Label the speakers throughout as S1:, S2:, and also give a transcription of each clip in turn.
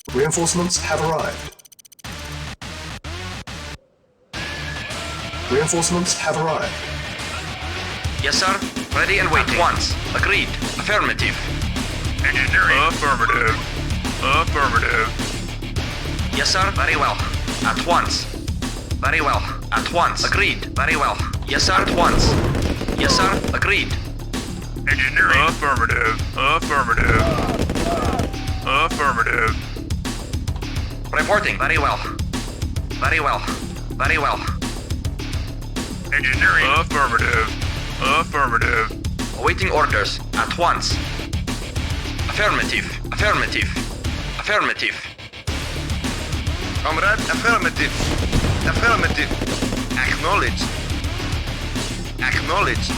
S1: Reinforcements have arrived. Reinforcements have arrived.
S2: Yes, sir. Ready and waiting. At once. Agreed. Affirmative.
S3: Engineering. Affirmative. Affirmative.
S2: Yes, sir. Very well. At once. Very well. At once. Agreed. Very well. Yes, sir. At once. Yes, sir. Agreed.
S3: Engineering. Affirmative. Affirmative. Affirmative.
S2: Reporting. Very well. Very well. Very well.
S3: Engineering. Affirmative. Affirmative.
S2: Awaiting orders. At once. Affirmative. Affirmative. Affirmative.
S4: Comrade, affirmative. Affirmative. Acknowledged. Acknowledged.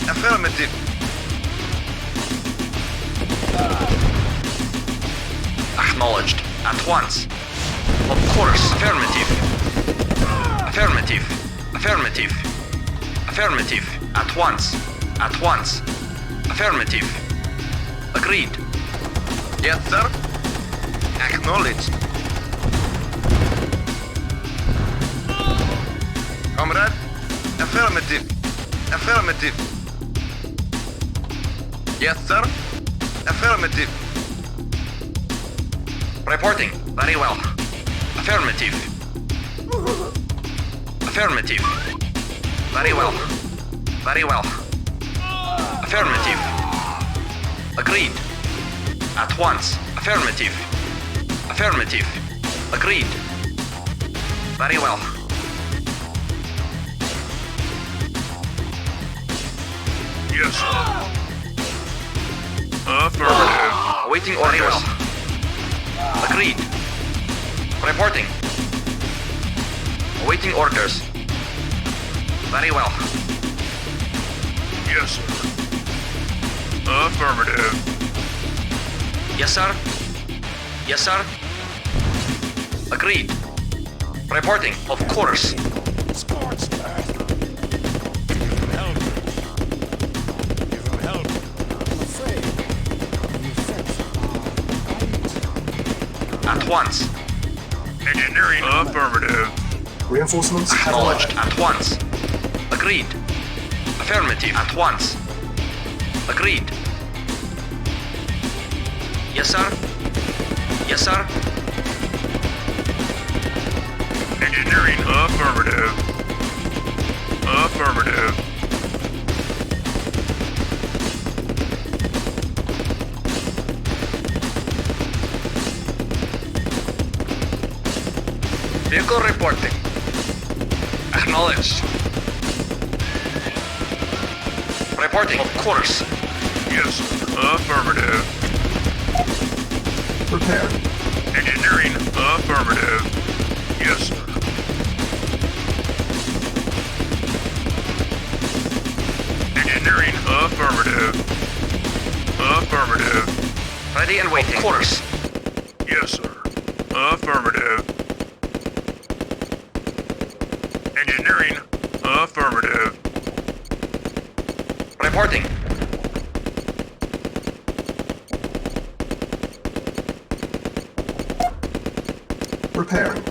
S4: Affirmative.
S2: Acknowledged. At once. Of course. Affirmative. Affirmative. Affirmative. Affirmative. At once. At once. Affirmative. Agreed.
S4: Yes, sir. Acknowledged. Comrade, affirmative. Affirmative. Yes, sir. Affirmative.
S2: Reporting. Very well. Affirmative. Affirmative. Very well. Very well. Affirmative. Agreed. At once. Affirmative. Affirmative. Agreed. Very well.
S3: Yes, sir. Affirmative.
S2: Awaiting orders. Agreed. Reporting. Awaiting orders. Very well.
S3: Yes, sir. Affirmative.
S2: Yes, sir. Yes, sir. Agreed. Reporting. Of course. At once.
S3: Engineering. Affirmative.
S1: Reinforcements have
S2: Acknowledged.
S1: arrived.
S2: At once. Agreed. Affirmative. At once. Agreed. Yes, sir. Yes, sir.
S3: Engineering. Affirmative. Affirmative.
S2: Vehicle reporting. Acknowledged. Reporting. Of course.
S3: Yes, sir. Affirmative.
S1: Preparing.
S3: Engineering. Affirmative. Yes, sir. Engineering. Affirmative. Affirmative.
S2: Ready and waiting. Of course.
S3: Yes, sir. Affirmative. Engineering. Affirmative.
S2: Reporting.
S1: Preparing.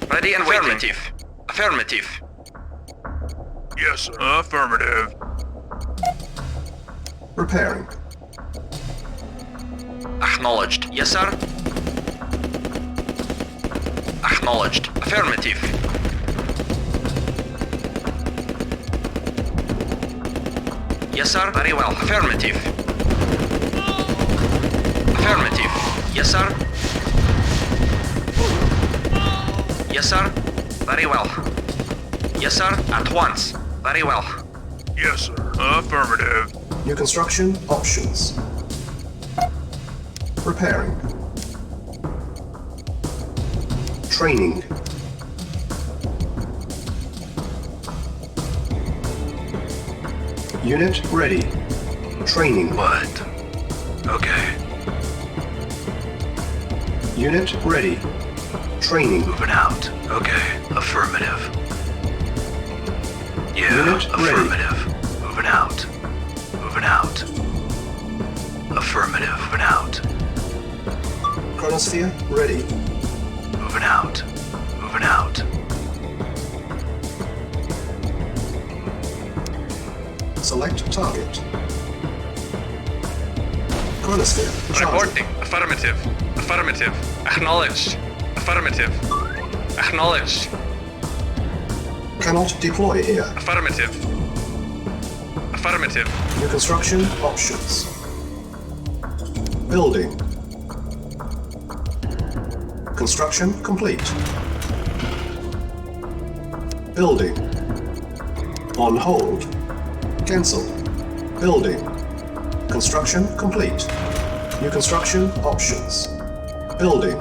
S2: Ready and waiting. Affirmative. Affirmative.
S3: Yes, sir. Affirmative.
S1: Preparing.
S2: Acknowledged. Yes, sir. Acknowledged. Affirmative. Yes, sir. Very well. Affirmative. Affirmative. Yes, sir. Yes, sir. Very well. Yes, sir. At once. Very well.
S3: Yes, sir. Affirmative.
S1: New construction options. Preparing. Training. Unit ready. Training.
S4: What? Okay.
S1: Unit ready. Training.
S4: Moving out. Okay. Affirmative. Yeah,
S1: Unit ready.
S4: affirmative. Moving out. Moving out.
S1: Chronosphere ready.
S4: Moving out. Moving out.
S1: Select target. Chronosphere charging.
S2: Reporting. Affirmative. Affirmative. Acknowledged. Affirmative. Acknowledged.
S1: Cannot deploy here.
S2: Affirmative. Affirmative.
S1: New construction options. Building. Construction complete. Building. On hold. Cancel. Building. Construction complete. New construction options. Building.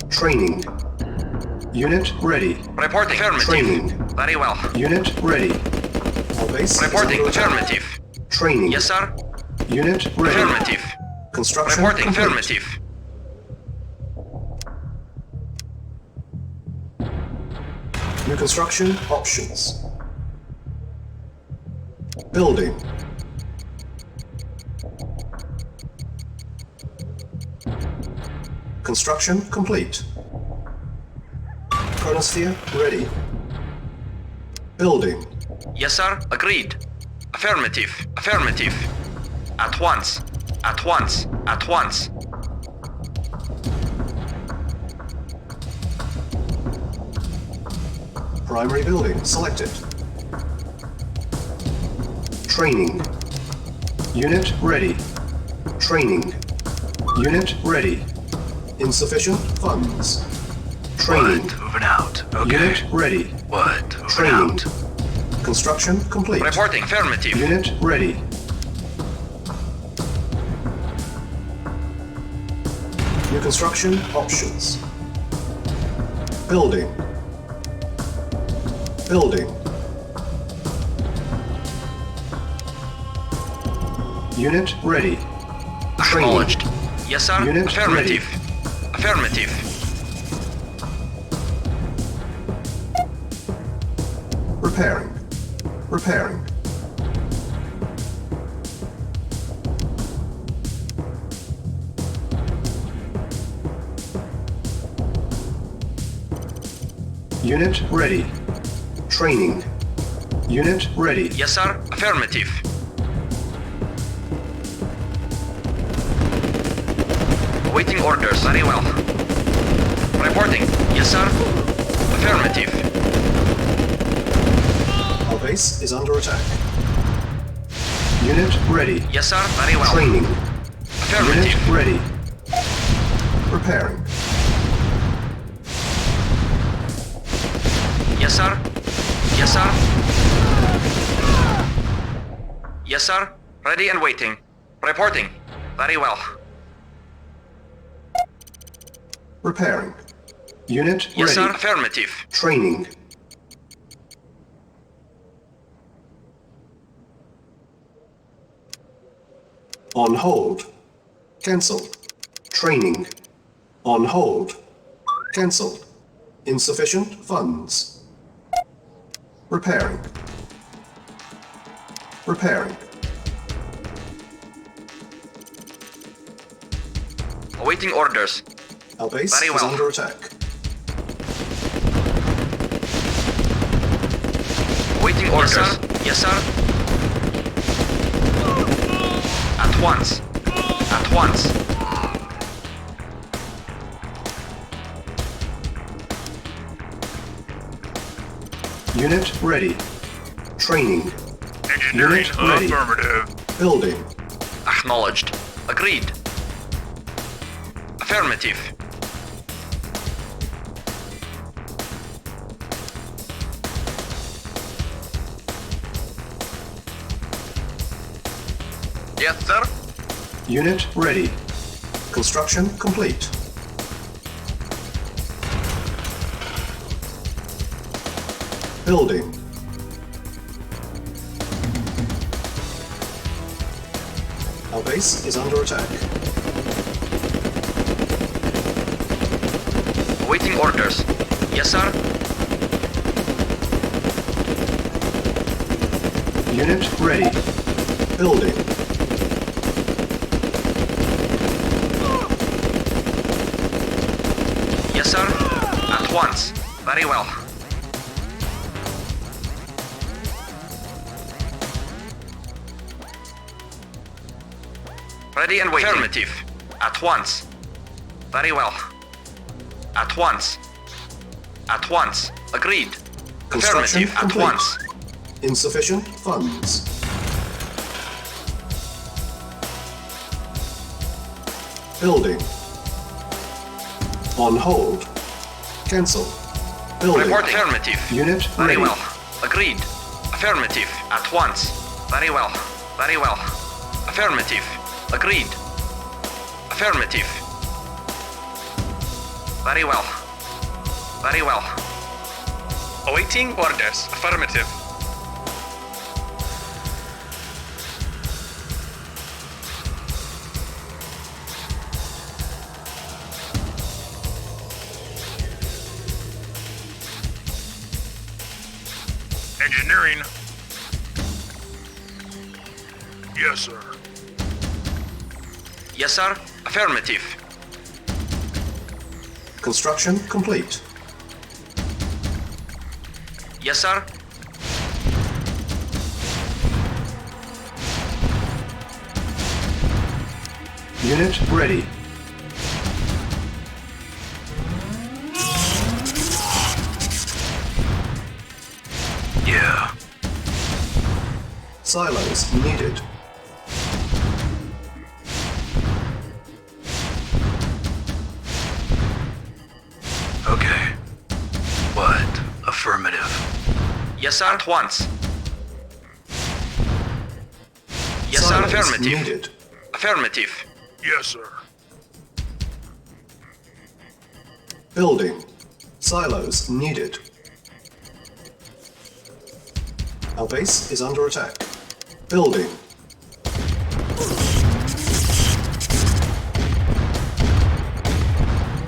S1: Training. Unit ready.
S2: Reporting. Affirmative.
S1: Training.
S2: Very well.
S1: Unit ready. Our base is
S2: Reporting.
S1: under attack.
S2: Affirmative.
S1: Training.
S2: Yes, sir.
S1: Unit ready.
S2: Affirmative.
S1: Construction
S2: Reporting.
S1: complete.
S2: Affirmative.
S1: New construction options. Building. Construction complete. Chronosphere ready. Building.
S2: Yes, sir. Agreed. Affirmative. Affirmative. At once. At once. At once.
S1: Primary building selected. Training. Unit ready. Training. Unit ready. Insufficient funds. Training.
S4: What? Moving out. Okay.
S1: Unit ready.
S4: What? Moving
S1: Training.
S4: out.
S1: Construction complete.
S2: Reporting. Affirmative.
S1: Unit ready. New construction options. Building. Building. Unit ready. Training.
S2: Acknowledged. Yes, sir.
S1: Unit
S2: Affirmative. Affirmative.
S1: Repairing. Repairing. Unit ready. Training. Unit ready.
S2: Yes, sir. Affirmative. Awaiting orders. Very well. Reporting. Yes, sir. Affirmative.
S1: Our base is under attack. Unit ready.
S2: Yes, sir. Very well.
S1: Training.
S2: Affirmative.
S1: Unit ready. Repairing.
S2: Yes, sir. Yes, sir. Yes, sir. Ready and waiting. Reporting. Very well.
S1: Repairing. Unit
S2: Yes,
S1: ready.
S2: sir. Affirmative.
S1: Training. On hold. Cancel. Training. On hold. Cancel. Insufficient funds. Repairing. Repairing.
S2: Awaiting orders.
S1: Our base
S2: Very
S1: is
S2: well.
S1: under attack.
S2: Awaiting orders. Yes, sir. At once. At once.
S1: Unit ready. Training.
S3: Engineering.
S1: Unit ready.
S3: Affirmative.
S1: Building.
S2: Acknowledged. Agreed. Affirmative.
S4: Yes, sir.
S1: Unit ready. Construction complete. Building. Our base is under attack.
S2: Awaiting orders. Yes, sir.
S1: Unit ready. Building.
S2: Yes, sir. At once. Very well. Ready and waiting. Affirmative. At once. Very well. At once. At once. Agreed.
S1: Construction
S2: Affirmative. At
S1: complete.
S2: once.
S1: Insufficient funds. Building. On hold. Cancel. Building.
S2: Report affirmative.
S1: Unit
S2: Very
S1: ready.
S2: well. Agreed. Affirmative. At once. Very well. Very well. Affirmative. Agreed. Affirmative. Very well. Very well. Awaiting orders. Affirmative.
S3: Engineering. Yes, sir.
S2: Yes, sir. Affirmative.
S1: Construction complete.
S2: Yes, sir.
S1: Unit ready.
S4: Yeah.
S1: Silos needed.
S4: Okay. What? Affirmative.
S2: Yes, sir. At once. Yes, sir.
S1: Silos
S2: Affirmative.
S1: needed.
S2: Affirmative.
S3: Yes, sir.
S1: Building. Silos needed. Our base is under attack. Building.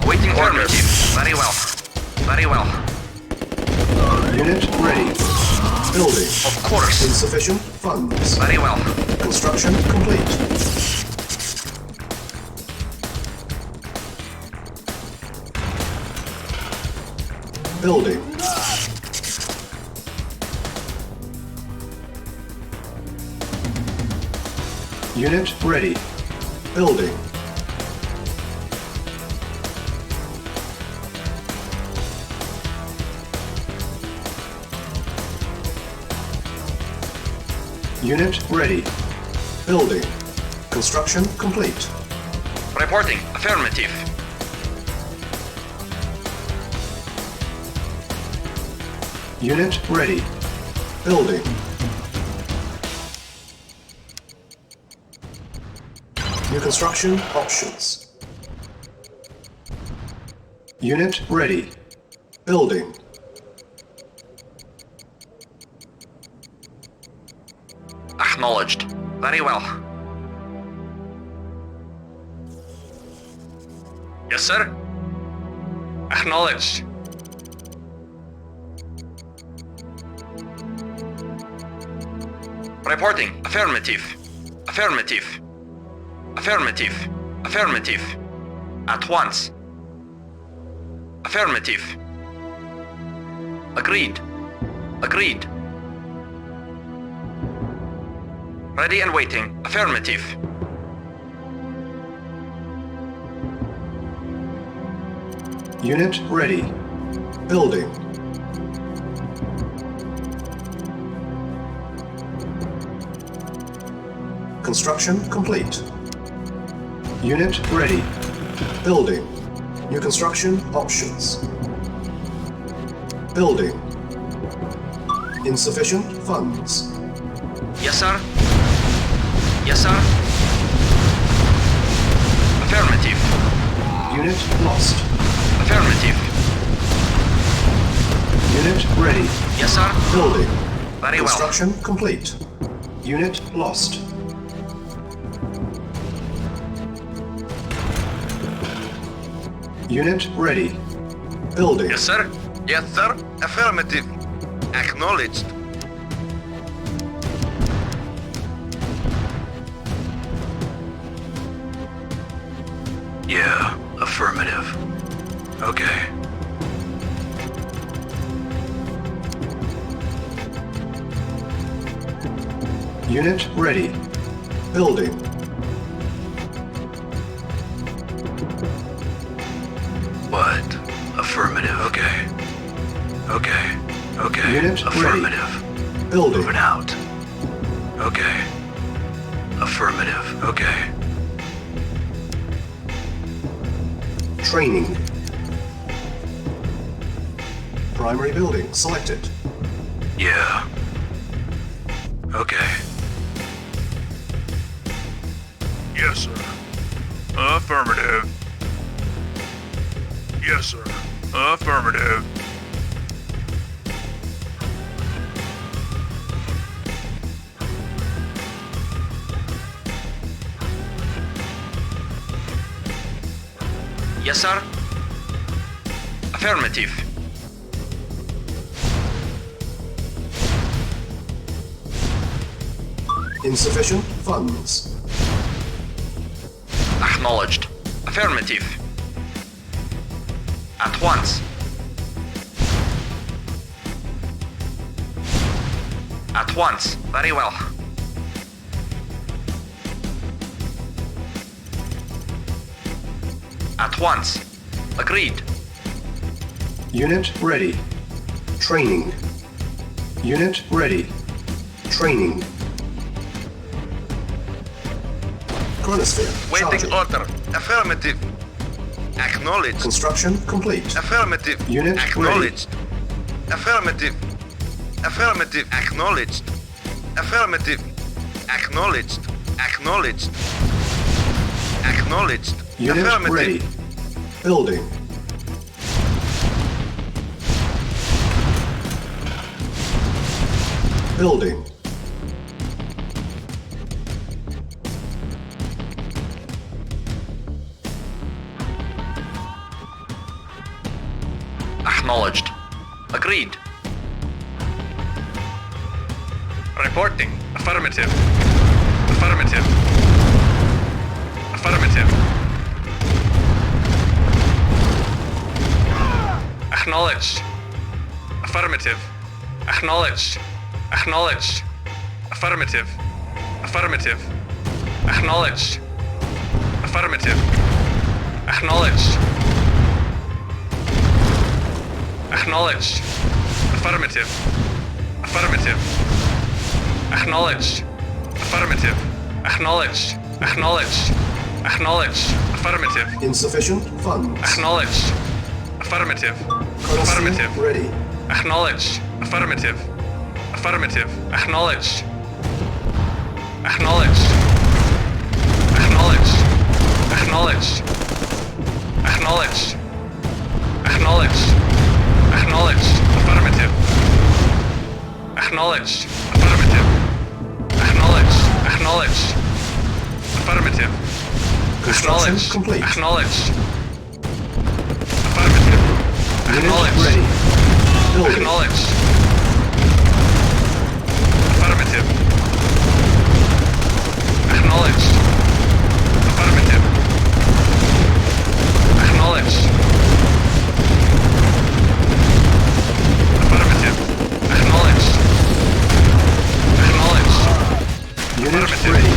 S2: Awaiting orders. Very well. Very well.
S1: Unit ready. Building.
S2: Of course.
S1: Insufficient funds.
S2: Very well.
S1: Construction complete. Building. Unit ready. Building. Unit ready. Building. Construction complete.
S2: Reporting. Affirmative.
S1: Unit ready. Building. New construction options. Unit ready. Building.
S2: Acknowledged. Very well. Yes, sir. Acknowledged. Reporting. Affirmative. Affirmative. Affirmative. Affirmative. At once. Affirmative. Agreed. Agreed. Ready and waiting. Affirmative.
S1: Unit ready. Building. Construction complete. Unit ready. Building. New construction options. Building. Insufficient funds.
S2: Yes, sir. Yes, sir. Affirmative.
S1: Unit lost.
S2: Affirmative.
S1: Unit ready.
S2: Yes, sir.
S1: Building.
S2: Very well.
S1: Construction complete. Unit lost. Unit ready. Building.
S2: Yes, sir.
S5: Yes, sir. Affirmative. Acknowledged.
S4: Yeah, affirmative. Okay.
S1: Unit ready. Building.
S4: What? Affirmative. Okay. Okay. Okay.
S1: Unit
S4: affirmative.
S1: ready. Building.
S4: Moving out. Okay. Affirmative. Okay.
S1: Training. Primary building selected.
S4: Yeah. Okay.
S3: Yes, sir. Affirmative. Yes, sir. Affirmative.
S2: Yes, sir. Affirmative.
S1: Insufficient funds.
S2: Acknowledged. Affirmative. At once. At once. Very well. At once. Agreed.
S1: Unit ready. Training. Unit ready. Training. Chronosphere.
S5: Waiting
S1: charging.
S5: order. Affirmative. Acknowledged.
S1: Construction complete.
S5: Affirmative.
S1: Unit
S5: Acknowledged. Affirmative. Affirmative. Acknowledged. Affirmative. Acknowledged. Acknowledged. Acknowledged.
S1: Unit
S5: Affirmative.
S1: ready. Building. Building.
S2: Acknowledged. Agreed. Reporting. Affirmative. Affirmative. Affirmative. Acknowledged. Affirmative. Acknowledged. Acknowledged. Affirmative. Affirmative. Acknowledged. Affirmative. Acknowledged. Acknowledged. Affirmative. Affirmative. Acknowledged. Affirmative. Acknowledged. Acknowledged. Acknowledged. Affirmative.
S1: Insufficient funds.
S2: Acknowledged. Affirmative.
S1: Chronosphere
S2: Affirmative.
S1: ready.
S2: Acknowledged. Affirmative. Affirmative. Acknowledged. Acknowledged. Acknowledged. Acknowledged. Acknowledged. Acknowledged. Acknowledged. Affirmative. Acknowledged. Affirmative. Acknowledged. Acknowledged. Affirmative.
S1: Construction
S2: Acknowledged.
S1: complete.
S2: Acknowledged. Affirmative.
S1: Unit
S2: Acknowledged.
S1: ready. Building.
S2: Acknowledged. Affirmative. Acknowledged. Affirmative. Acknowledged. Affirmative. Acknowledged. Acknowledged.
S1: Unit
S2: Affirmative.
S1: ready.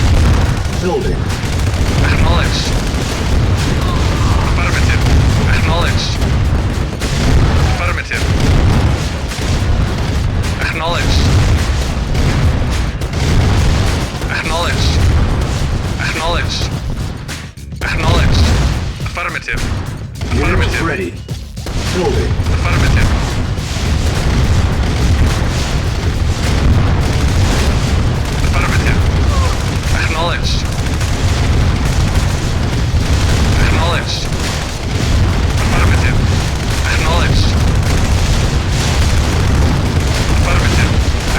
S1: Building.
S2: Acknowledged. Affirmative. Acknowledged. Affirmative. Acknowledged. Acknowledged. Acknowledged. Acknowledged. Affirmative.
S1: Unit
S2: Affirmative.
S1: ready. Building.
S2: Affirmative. Affirmative. Acknowledged. Acknowledged. Affirmative. Acknowledged. Affirmative.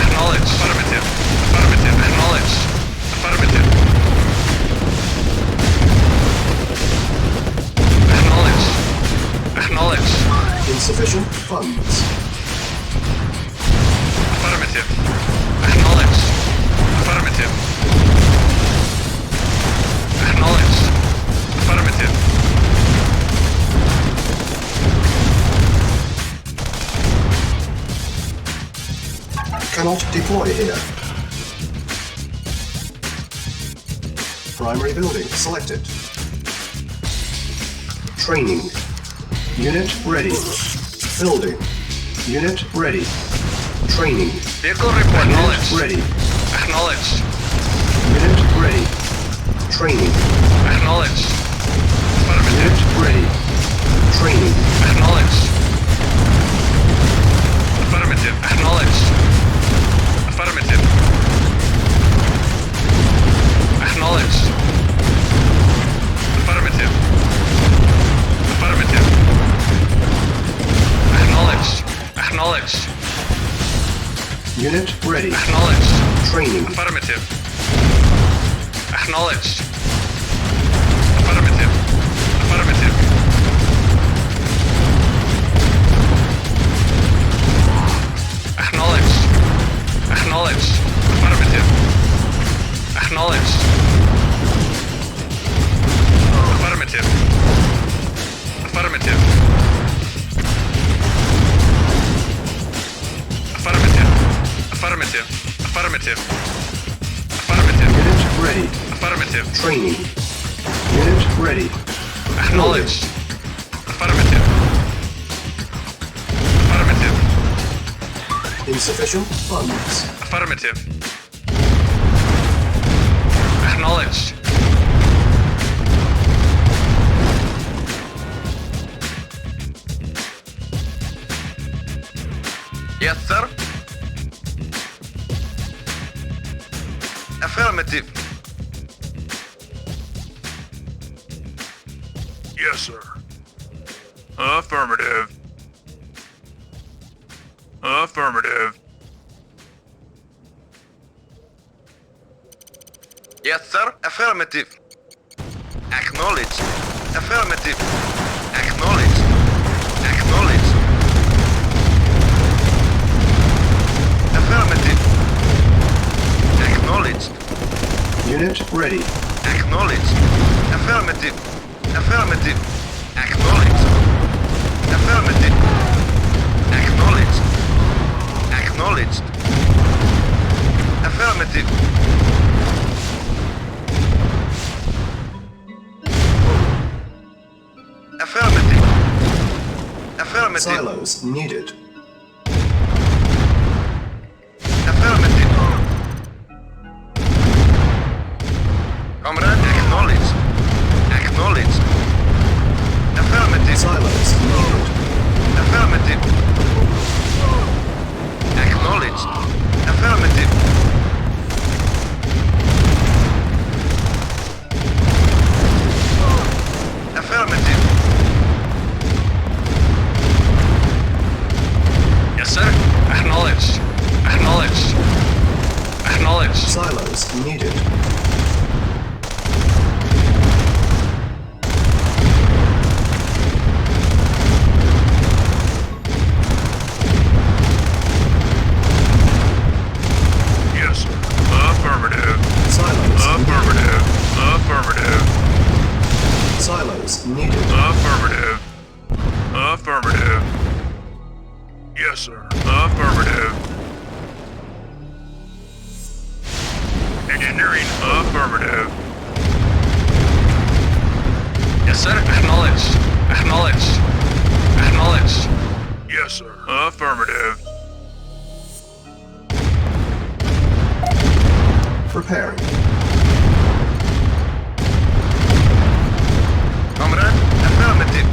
S2: Acknowledged. Affirmative. Affirmative. Acknowledged. Affirmative. Acknowledged. Acknowledged.
S3: Affirmative. Acknowledged. Affirmative.
S1: Cannot deploy here. Primary building selected. Training. Unit ready. Building. Unit ready. Training.
S2: Vehicle report.
S1: Unit
S2: Acknowledged.
S1: ready.
S2: Acknowledged.
S1: Unit ready. Training.
S2: Acknowledged. Affirmative.
S1: Unit ready. Training.
S2: Acknowledged. Affirmative. Acknowledged. Affirmative. Acknowledged. Affirmative. Affirmative. Acknowledged. Acknowledged.
S1: Unit ready.
S2: Acknowledged.
S1: Training.
S2: Affirmative. Acknowledged. Affirmative. Affirmative. Acknowledged. Acknowledged. Affirmative. Acknowledged. Affirmative. Affirmative. Affirmative. Affirmative. Affirmative. Affirmative.
S1: Unit ready.
S2: Affirmative.
S1: Training. Unit ready.
S2: Acknowledged. Affirmative. Affirmative.
S1: Insufficient funds.
S2: Affirmative. Acknowledged.
S5: Yes, sir. Affirmative.
S3: Yes, sir. Affirmative. Affirmative.
S5: Yes, sir. Affirmative. Acknowledged. Affirmative. Acknowledged. Acknowledged. Affirmative. Acknowledged.
S1: Unit ready.
S5: Acknowledged. Affirmative. Affirmative. Acknowledged. Affirmative. Acknowledged. Acknowledged. Affirmative. Affirmative. Affirmative.
S1: Silos needed.
S5: Affirmative. Comrade, acknowledged. Acknowledged. Affirmative.
S1: Silos needed.
S5: Affirmative. Acknowledged. Affirmative. Affirmative.
S2: Yes, sir. Acknowledged. Acknowledged. Acknowledged.
S1: Silos needed.
S3: Yes, sir. Affirmative.
S1: Silos
S3: Affirmative. Affirmative.
S1: Silos needed.
S3: Affirmative. Affirmative. Yes, sir. Affirmative. Engineering. Affirmative.
S2: Yes, sir. Acknowledged. Acknowledged. Acknowledged.
S3: Yes, sir. Affirmative.
S1: Preparing.
S5: Comrade, affirmative.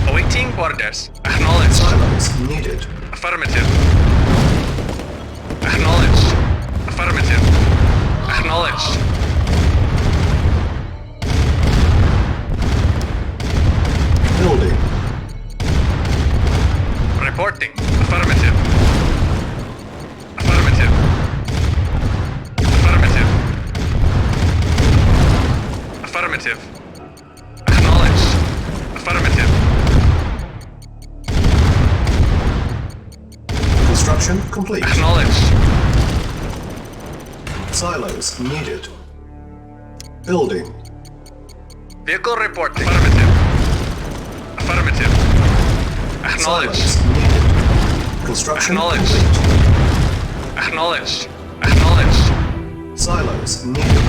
S2: Awaiting orders. Acknowledged.
S1: Silos needed.
S2: Affirmative. Acknowledged. Affirmative. Acknowledged.
S1: Building.
S2: Reporting. Affirmative. Affirmative. Affirmative. Affirmative. Acknowledged. Affirmative.
S1: Construction complete.
S2: Acknowledged.
S1: Silos needed. Building.
S2: Vehicle reporting.
S3: Affirmative. Affirmative.
S2: Acknowledged.
S1: Silos needed. Construction
S2: Acknowledged.
S1: complete.
S2: Acknowledged. Acknowledged.
S1: Silos needed.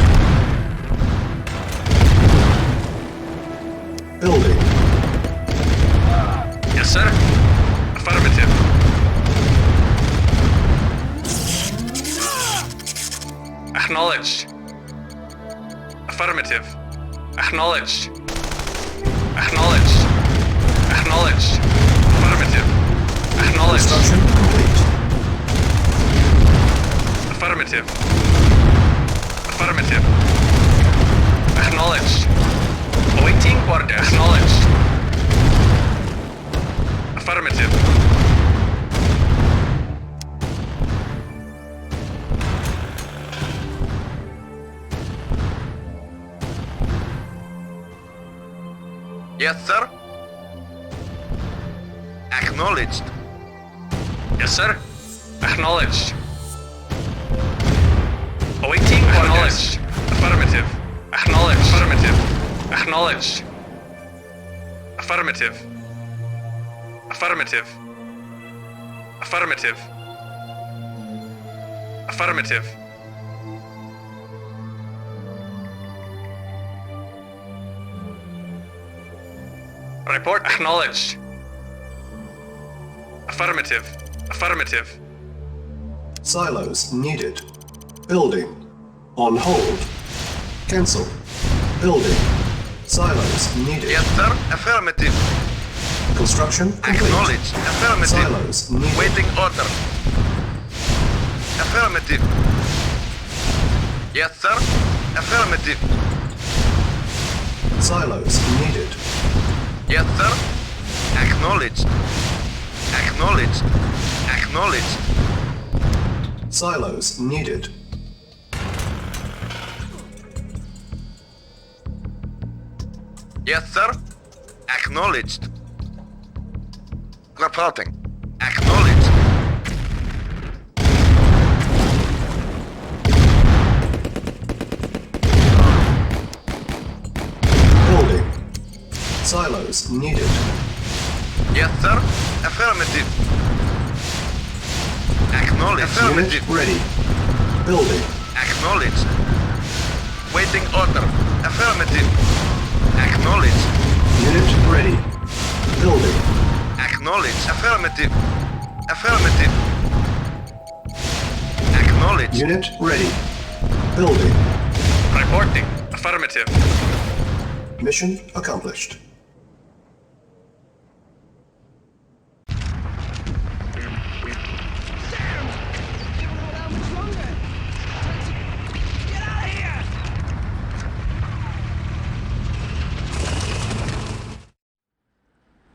S1: Building.
S2: Yes, sir.
S3: Affirmative.
S2: Acknowledged.
S3: Affirmative.
S2: Acknowledged. Acknowledged. Acknowledged.
S3: Affirmative.
S2: Acknowledged.
S1: Construction complete.
S3: Affirmative. Affirmative.
S2: Acknowledged. Awaiting order. Acknowledged.
S3: Affirmative.
S5: Yes, sir. Acknowledged.
S2: Yes, sir. Acknowledged. Awaiting orders.
S3: Affirmative.
S2: Acknowledged.
S3: Affirmative.
S2: Acknowledged.
S3: Affirmative. Affirmative. Affirmative. Affirmative.
S2: Report acknowledged.
S3: Affirmative. Affirmative.
S1: Silos needed. Building. On hold. Cancel. Building. Silos needed.
S5: Yes, sir. Affirmative.
S1: Construction complete.
S5: Acknowledged. Affirmative.
S1: Silos needed.
S5: Waiting order. Affirmative. Yes, sir. Affirmative.
S1: Silos needed.
S5: Yes, sir. Acknowledged. Acknowledged. Acknowledged.
S1: Silos needed.
S5: Yes, sir. Acknowledged. Reporting. Acknowledged.
S1: Building. Silos needed.
S5: Yes, sir. Affirmative. Acknowledged.
S1: Unit
S5: Affirmative.
S1: ready. Building.
S5: Acknowledged. Waiting order. Affirmative. Acknowledged.
S1: Unit ready. Building.
S5: Acknowledged. Affirmative. Affirmative. Acknowledged.
S1: Unit ready. Building.
S3: Reporting. Affirmative.
S1: Mission accomplished.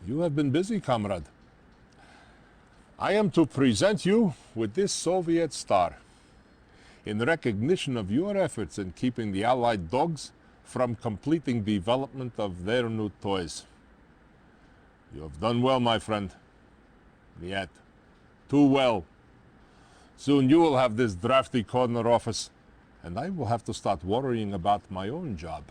S6: You have been busy, comrade. I am to present you with this Soviet star in recognition of your efforts in keeping the Allied dogs from completing development of their new toys. You have done well, my friend. Yet, too well. Soon you will have this drafty corner office, and I will have to start worrying about my own job.